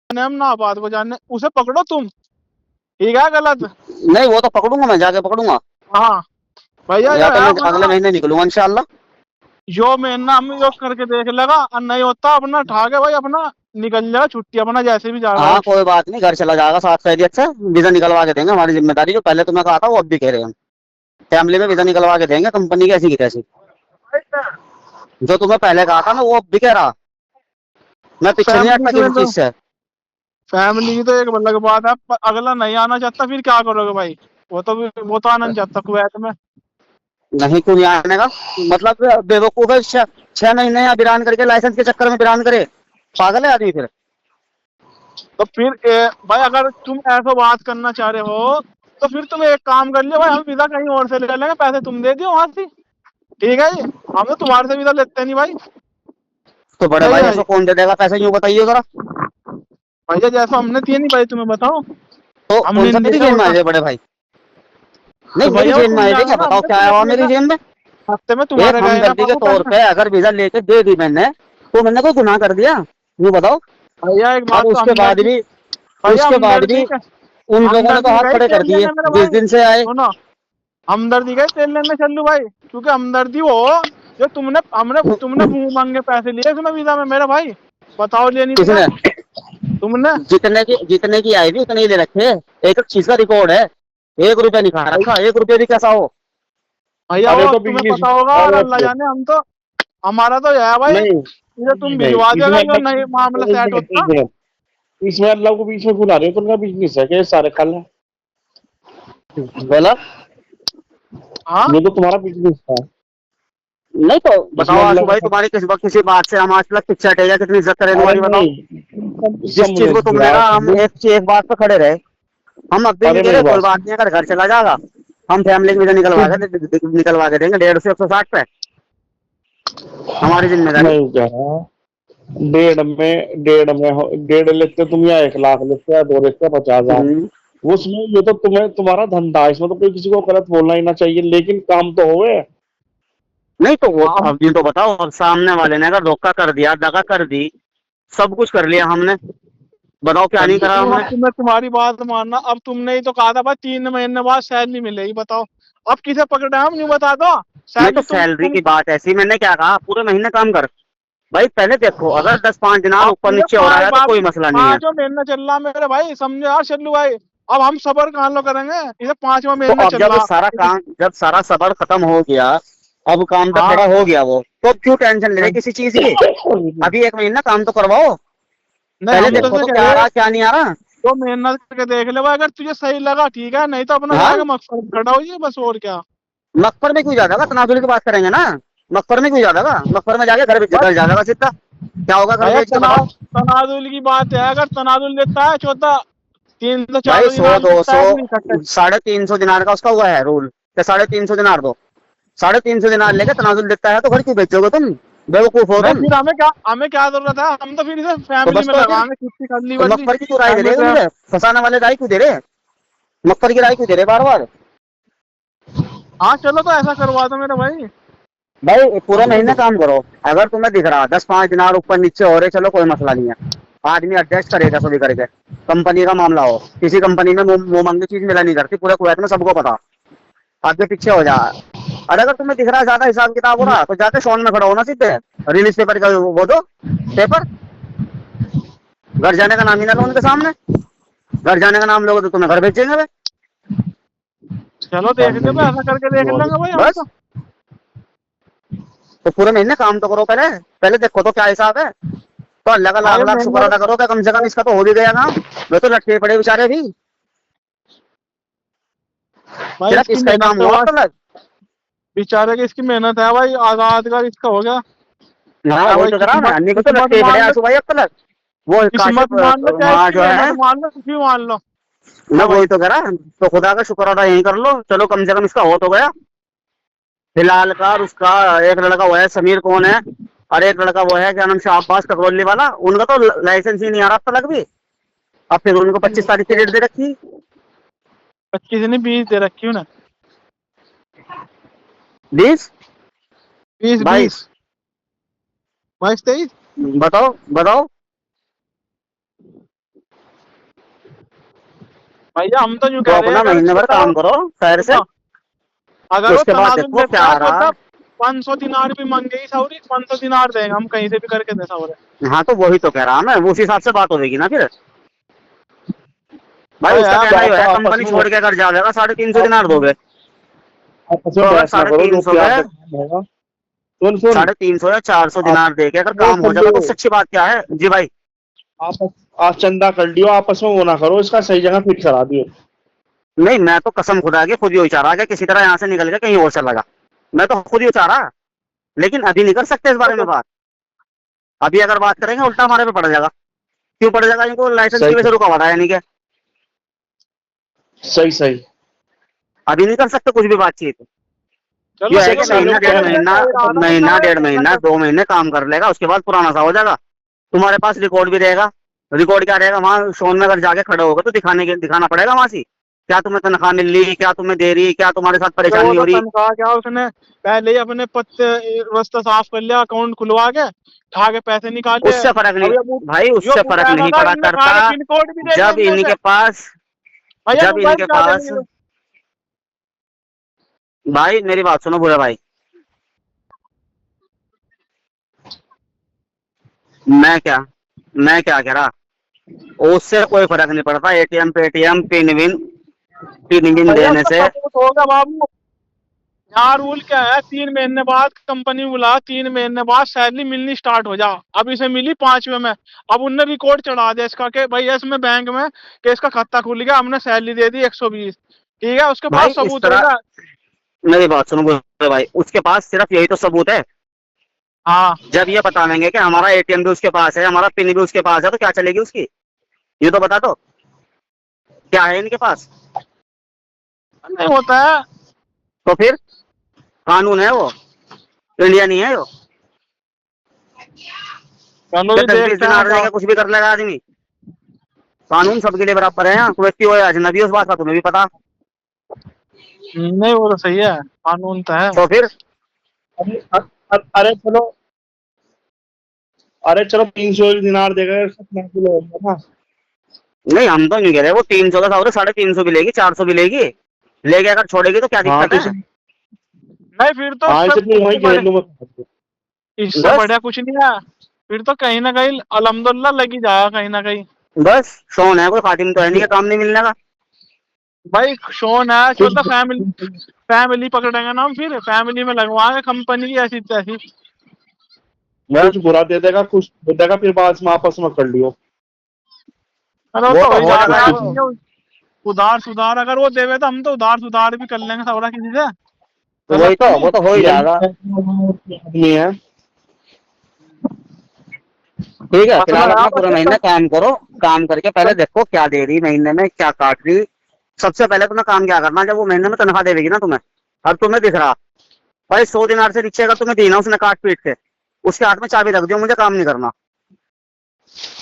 हम ना बात को जानने, उसे पकड़ो तुम, ठीक है गलत। नहीं वो तो पकड़ूंगा, मैं जाके पकड़ूंगा, हाँ भैया या जो तो है मैं अपना, अगले महीने निकलूंगा इंशाल्लाह। जो महीना हम जो करके देख लेगा, और नहीं होता अपना ठाके भाई अपना निकल जाएगा छुट्टी, अपना जैसे भी जाएगा हाँ बस। कोई बात नहीं, घर चला जाएगा 7 खैरियत से। वीजा निकलवा के देंगे, हमारी जिम्मेदारी, जो पहले तुम्हें कहा था वो अब भी कह रहे हैं हम। फैमिली में वीजा निकलवा के देंगे, कंपनी की ऐसी की तैसी। जो तुम्हें पहले कहा था ना वो अब भी कह रहा। मैं पीछे नहीं फैमिली हटता में किसी तो, चीज से। फैमिली की तो एक अलग बात है, पर अगला नहीं आना चाहता फिर क्या करोगे भाई? वो तो आना नहीं चाहता कुवैत में। नहीं क्यों नहीं आने का? मतलब बेवकूफ है, 6 महीने यहाँ बिरान करके लाइसेंस के चक्कर में बिरान करे। पागल है आदमी फिर। तो फिर भाई अगर तुम ऐसा बात करना चाह रहे हो, तो फिर तुम एक काम कर लियो भाई, हम वीजा कहीं और से ले लेंगे, पैसे तुम दे दियो वहां से, ठीक है जी, हम तो तुम्हारे से वीजा लेते नहीं भाई। तो बड़े सही भाई है ऐसा भाई। कौन दे देगा पैसे, यूं बताइए जरा। भैया जैसा हमने दिए नहीं भाई, तुम्हें बताओ, तो कौन हमने सा नहीं मेरी लिया जेब वो में आ था। जाए बड़े भाई? तो नहीं मेरी भैया वो जेब में तुम आए थे क्या? जानो ना, बताओ हमने क्या तुम्हें आया हुआ दिए मेरी था, जेब में? हफ्ते में एक तुम्हारे गए ना हमदर्दी के बाबू तौर पैसे। पे अगर वीजा लेके दे दी मैंने, तो मैंने कोई गुनाह कर दिया? ये बताओ। भैया एक अब बात तो हमदर्दी, भैया उसके बाद भी हमदर्दी का, उन लोगों ने तो हमदर्दी हाथ का ही खड़े कर तेल दिए लेने मेरे जिस भाई, दिन से आए। सुनो, हमदर्दी का ही तेल लेने चलू भाई, क्योंकि हमदर्दी वो जो तुमने मुंह मांगे पैसे लिए इसमें वीजा में मेरे भाई, बताओ लिए नहीं थे किसने? तुमने? जितने की आई थी उतने ही ले रखे। एक एक चीज का रिकॉर्ड है। 1 रुपया नहीं खा रखा, 1 रुपया भी कैसा हो। भैया अरे वो तो तुम्हें बिजनेस, पता होगा, और अरे अल्लाह तो जाने, हम तो, हमारा तो यह है भाई, नहीं ये तुम नहीं नहीं, भिजवा देगा इसमें जो अल्लाह, नहीं मामला एक सेट मिनट होता। एक मिनट, इसमें अल्लाह को बीच में बुला रहे हो, तो उनका बिजनेस है क्या ये सारे खाला? बोला। हाँ ये तो तुम्हारा बिजनेस था। नहीं तो बताओ इसमें आशु अल्लाह भाई, का, तुम्हारी किसी बात से हम आज तक पीछे हटे या कितनी इज्जत करें अरे तुम्हारी, बताओ। नहीं, सब जिस चीज मुझे को तुमने गिरा कहा हम एक बात पे खड़े रहे। हम अब भी नहीं अरे कह मेरी रहे कोई बात बात सुन। नहीं, अगर घर चला जाएगा हम फैमिली में निकलवा के देंगे 150 से 160 पे। हमारी जिम्मेदारी। नहीं कह रहा, डेढ़ लेते तुम, या 1 लाख लेते, या 2 लेते, 50,000, हम्म, उसमें ये तो तुम्हें, तुम्हारा धंधा है, इसमें तो कोई किसी को गलत बोलना ही ना चाहिए, लेकिन काम तो होवे। नहीं तो वो हम अब ये तो बताओ, अब सामने वाले ने अगर धोखा कर दिया, दगा कर दी, सब कुछ कर लिया हमने, बताओ क्या नहीं करा अब हमने? तुम्हें तुम्हारी बात मानना, अब तुमने ही तो कहा था भाई 3 महीने बाद सैलरी मिलेगी, बताओ अब किसे पकड़े हम, यूं बता दो। नहीं तो सैलरी सैलरी तुम की बात ऐसी, मैंने क्या कहा, पूरे महीने काम कर। भाई पहले देखो, अगर 10-5 दिनार अब ऊपर तुझे नीचे हो रहा पाँच है तो बाबू कोई मसला नहीं है। 5वां महीना चल रहा मेरे भाई, समझो यार चल्लू भाई, अब हम सबर कहाँ लो करेंगे, इसे 5वां महीना तो अब चल रहा। जब सारा सबर खत्म हो गया, अब काम पे हाँ खड़ा हो गया वो, तो अब क्यों टेंशन ले रहे किसी चीज की? अभी 1 महीना काम तो करवाओ। नहीं, पहले हम तो देखो ऐसे तो कह क्या आ रहे, रहा क्या नहीं आ रहा। तो मेहनत करके देख ले भाई, अगर तुझे सही लगा ठीक है, नहीं तो अपना हाँ, जाके मकसद खड़ा होइए बस, और क्या। मकफर में क्यों जाएगा? तनाजुल की बात करेंगे ना। मकफर में क्यों जाएगा? मकफर में जाके बस घर जाएगा सीधा। क्या होगा घर भैया बेच के, बताओ। तनाजुल की बात है, अगर तनाजुल देता है 300 400 भाई सौ दिनार दो देता सौ है फिर इकट्ठे। 350 दिनार का उसका हुआ है रूल कि 350 दिनार दो। 350 दिनार लेके तनाजुल देता है तो घर क्यों बेचोगे तुम? बेवकूफ हो नहीं तुम। फिर हमें क्या जरूरत है, हम तो फिर इसे तो फैमिली बस में तो फिर, लगाएंगे, छुट्टी कर ली तो बल्ली मक्फर की क्यों राय दे रहे फैमिली हो से। मुझे? फंसाने वाले राय क्यों दे रहे? मक्फर की राय क्यों दे रहे बार बार? हाँ चलो तो ऐसा करवा दो मेरे भाई। भाई पूरे हम महीने तो, काम करो। अगर तुम्हें दिख रहा 10-5 दिनार ऊपर नीचे हो रहे, चलो कोई मसला नहीं है। आदमी एडजस्ट करेगा सभी करके। कंपनी का मामला हो, किसी कंपनी में मुंह मांगी चीज मिला नहीं करती, पूरे कुवैत में सबको पता। आगे पीछे हो जा। और अगर तुम्हें दिख रहा है ज्यादा हिसाब किताब हो रहा, तो जाके शॉन में खड़ा होना सीधे। रिलीज पेपर का वो दो पेपर। घर जाने का नाम ही ना लो उनके सामने। घर जाने का नाम लोगे तो तुम्हें घर भेजेंगे वे। चलो देख लो भाई, ऐसा करके देख लेंगे भाई हम बस। तो। तो पूरे महीने काम तो करो पहले। पहले देखो तो क्या हिसाब है। तो अल्लाह का लाख भाई लाख शुक्र मेहनत, अदा करो कि कम से कम इसका तो हो भी गया काम। वे तो लटके पड़े बेचारे भी। भाई सिर्फ इसकी इसका ही मेहनत काम तो हुआ अब बस, तक। बेचारे की इसकी मेहनत है भाई, आजाद का इसका हो गया हाँ है वही भाई, तो करा ना, किस्मत अन्नी को तो किस्मत लटके पड़े मान लो, आंसू भाई अब तक। वो किस्मत काशिफ मान लो चाहे वहाँ इसकी जो मेहनत है। मान लो, कुछ भी मान लो। मैं हाँ वही भाई। तो करा। तो खुदा का शुक्र अदा यही कर लो, चलो कम से कम इसका हो तो गया। हिलाल का और उसका एक लड़का वो है समीर कौन है, और एक लड़का वो है क्या नाम शाहबाज ककरोली वाला, उनका तो लाइसेंस ही नहीं आ रहा अब तक भी। अब फिर उनको 25 तारीख की डेट दे रखी। 25 नहीं 20 दे रखी हूँ ना। 20, 20 20, 22। 22 23। बताओ बताओ। भैया हम तो यूं तो कह रहे हैं, अपना अगर महीने भर काम करो खैर से, अगर वो उसके बाद तनाजुल देखो देता क्या है तो रहा। तब 500 दिनार भी मांगे ही सौरी, 500 दिनार देंगे हम, कहीं से भी करके दे सौरे। हाँ तो वही तो कह रहा मैं, उस हिसाब से बात होगी ना फिर। भाई अरे उसका यार कहना ही आप है आपस कंपनी में छोड़ के अगर जाएगा 350 आप दिनार दोगे। आपस तो में अगर बहस ना साढ़े करो, तीन जो सौ प्यार में से काम होगा। सुन सुन, 350 या 400 आप दिनार दे के अगर वो काम कर हो जाएगा लो, तो उससे अच्छी बात क्या है जी भाई। आपस आप चंदा कर लियो, आपस में वो ना करो, इसका सही जगह फिट करा दियो। नहीं मैं तो कसम खुदा के खुद ही उचारा कि किसी तरह यहाँ से निकल के कहीं और चला लगा, मैं तो खुद ही उचारा। लेकिन अभी नहीं कर सकते इस बारे में बात। अभी अगर बात करेंगे उल्टा हमारे पे पड़ जाएगा। क्यों पड़ जाएगा, इनको लाइसेंस की सही वजह से रुका हुआ था यानी कि सही सही। अभी नहीं कर सकते कुछ भी बातचीत। चलो ये है इससे चलो, कि मेरे पहले महीना को वो डेढ़ समझ कह में महीना, नहीं आ रहा है महीना सारा डेढ़ कैसा महीना कैसा। 2 महीने काम कर लेगा, उसके बाद पुराना सा हो जाएगा। तुम्हारे पास रिकॉर्ड भी रहेगा। रिकॉर्ड क्या रहेगा, वहां शोन में अगर जाके खड़े होगा तो दिखाना पड़ेगा वहां से, क्या तुम्हें तनख्वाह मिल रही, क्या तुम्हें दे रही, क्या तुम्हारे साथ अरे वो परेशानी हो तो रही। तनख्वाह क्या, उसने पहले ही अपने पत्ते रास्ता साफ कर लिया, अकाउंट खुलवा के उठा के पैसे निकाले। उससे फर्क नहीं अब भाई, यो उससे फर्क पूछा नहीं था, पड़ा इनने करता। सारे पिन कोड भी दे दिए जब अंदर से। इनके पास भैया जब मोबाइल इनके क्या पास देंगे। भाई मेरी बात सुनो बुरा भाई, मैं क्या मैं क्या कह रहा, उससे कोई फर्क नहीं पड़ता। एटीएम पेटीएम पिन विन भैया देने उसका से। सबूत होगा बाबू। यहाँ रूल क्या है, 3 महीने बाद कंपनी बुला, 3 महीने बाद सैलरी मिलनी स्टार्ट हो जा। अब इसे मिली 5वें में, अब उनने रिकॉर्ड चढ़ा दिया इसका कि भाई इसमें बैंक में कि इसका खाता खुल गया, हमने सैलरी दे दी 120। ठीक है, उसके भाई पास इस सबूत तरह होगा। मेरी बात सुनो बुरा भाई, उसके पास सिर्फ यही तो सबूत है। हाँ जब ये बता देंगे कि हमारा एटीएम भी उसके पास है, हमारा पिन भी उसके पास है, तो क्या चलेगी उसकी, ये तो बता दो क्या है इनके पास। नहीं होता है। तो फिर कानून है वो, इंडिया नहीं है वो। चलो क्या जी 10-20 देखते दिन आ हैं क्या। जाएगा कुछ भी कर लेगा आदमी। कानून सबके लिए बराबर है, यहाँ व्यक्ति हो या अजनबी, उस बात का तुम्हें भी पता। नहीं वो तो सही है, कानून तो है। तो फिर अरे अरे चलो, अरे चलो 300 दिनार देगा, कितना किलो होगा ना। नहीं हम तो नहीं कह रहे वो 300 का था, 350 भी लेगी, 400 भी लेगी, लेके अगर छोड़ेगी तो क्या हाँ दिक्कत तो है। नहीं फिर तो हाँ इसे फिर वही घरेलू में। इससे बस बढ़िया कुछ नहीं है। फिर तो कहीं ना कहीं अल्हम्दुलिल्लाह लगी जाएगा कहीं ना कहीं। बस शौन है, कोई खातिम तो है नहीं कि काम नहीं मिलने का। भाई शोन है, कुछ छोटा फैमिली, फैमिली पकड़ेंगे ना हम, फिर फैमिली में लगवाएंगे कंपनी की ऐसी तैसी। बस कुछ बुरा दे देगा, कुछ दे देगा, फिर बाद में आपस में कर लियो। अरे वो वो तो तो हो ही हो जाएगा जाएगा कुछ यार। यार। उधार सुधार अगर वो देवे तो हम तो उधार सुधार भी कर लेंगे थोड़ा किसी से। तो गलत वही तो तो, नहीं। वो तो हो ही यही जाएगा। आदमी है। ठीक है, मसला फिलहाल है अपना बस पूरा ये महीना काम करो। काम करके पहले देखो क्या दे रही महीने में, क्या काट रही। सबसे पहले तुम्हें काम क्या करना, जब वो महीने में तनख्वाह देगी ना तुम्हें, अब तुम्हें दिख रहा भाई 100 दिनार से नीचे अगर तुम्हें दी ना उसने काट पीट के, उसके हाथ में चाबी रख दियो, मुझे काम नहीं करना।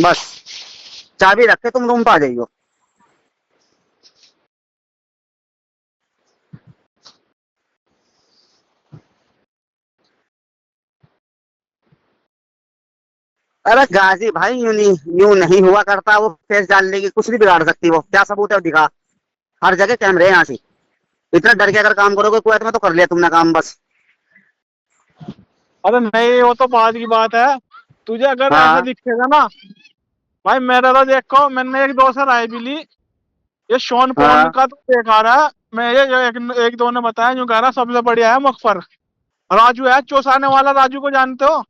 बस चाबी रख के तुम रूम पे आ जाइयो। अरे गाजी भाई यूं नहीं हुआ करता, वो फेस डाल लेगी, कुछ भी बिगाड़ सकती, वो क्या सबूत है दिखा। हर जगह कैमरे हैं यहाँ से। इतना डर के अगर काम करोगे कुवैत में तो कर लिया तुमने काम बस। अरे नहीं वो तो बाद की बात है। तुझे अगर ऐसा हाँ दिखेगा ना, भाई मेरा तो देखो, मैंने एक दो से राय भी ली। ये शॉन पॉन हाँ का तो बेकार है। मैं ये एक दो ने बताया, जो कह रहा सबसे बढ़िया है मुखफर राजू है, चौसाने वाला राजू को जानते हो।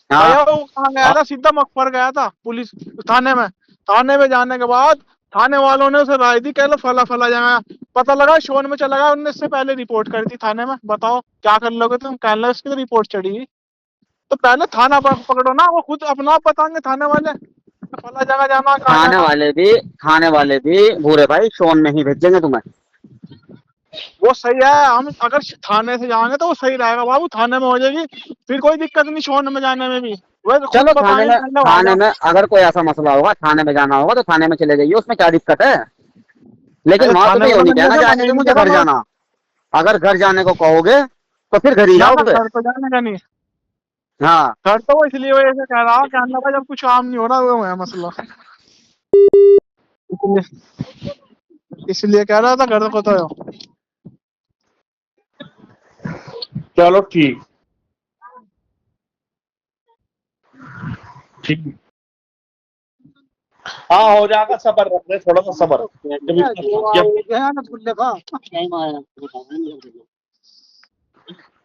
हाँ। भैया वो कहाँ गया हाँ, था, सीधा मकबर गया था पुलिस थाने में। थाने में जाने के बाद थाने वालों ने उसे राय दी, कह लो फला फला जगह। पता लगा शोन में चला गया, उनने इससे पहले रिपोर्ट कर दी थाने में। बताओ क्या कर लोगे तुम, कह लो इसकी तो रिपोर्ट चढ़ी। तो पहले थाना पकड़ो ना, वो खुद अपना आप बताएंगे थाने वाले, फला जगह जाना, कहाँ खाने जाना। वाले भी खाने वाले भी भूरे भाई शोन में ही भेजेंगे तुम्हें। वो सही है, हम अगर थाने से जाएंगे तो वो सही रहेगा बाबू, थाने में हो जाएगी। फिर कोई दिक्कत नहीं शोन में जाने में भी, वो खुद चलो बताएंगे कहने वहां थाने जा। में अगर कोई ऐसा मसला होगा, थाने में जाना होगा तो थाने में चले जाइए, उसमें क्या दिक्कत है। लेकिन अरे वहां थाने तुम्हें में ये तो नहीं मैंने कहना ऐसे जाके मना ही कि नहीं मुझे करा घर मैं। जाना। अगर घर जाने को कहोगे तो फिर घर ही ना ना जाओगे। घर तो जाने का नहीं। हाँ घर तो वो इसलिए वजह से कह रहा कहने लगा जब कुछ काम नहीं हो रहा वो है मसला, इसलिए। इसलिए कह रहा था घर को तो चलो ठीक ठीक। हाँ हो जाएगा, सबर रख ले, थोड़ा सा सबर।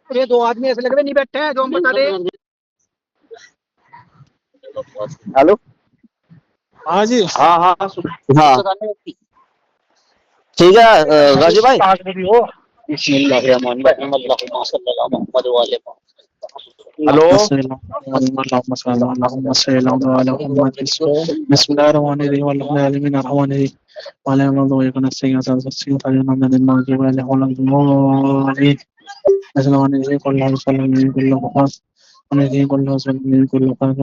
ये दो आदमी ऐसे लग रहे नहीं बैठे हैं जो हम बता रहे हैं। हेलो। हाँ जी। हाँ हाँ हाँ ठीक है गाजी भाई। हेलो। बिस्मिल्लाहिर्रहमानिर्रहीम।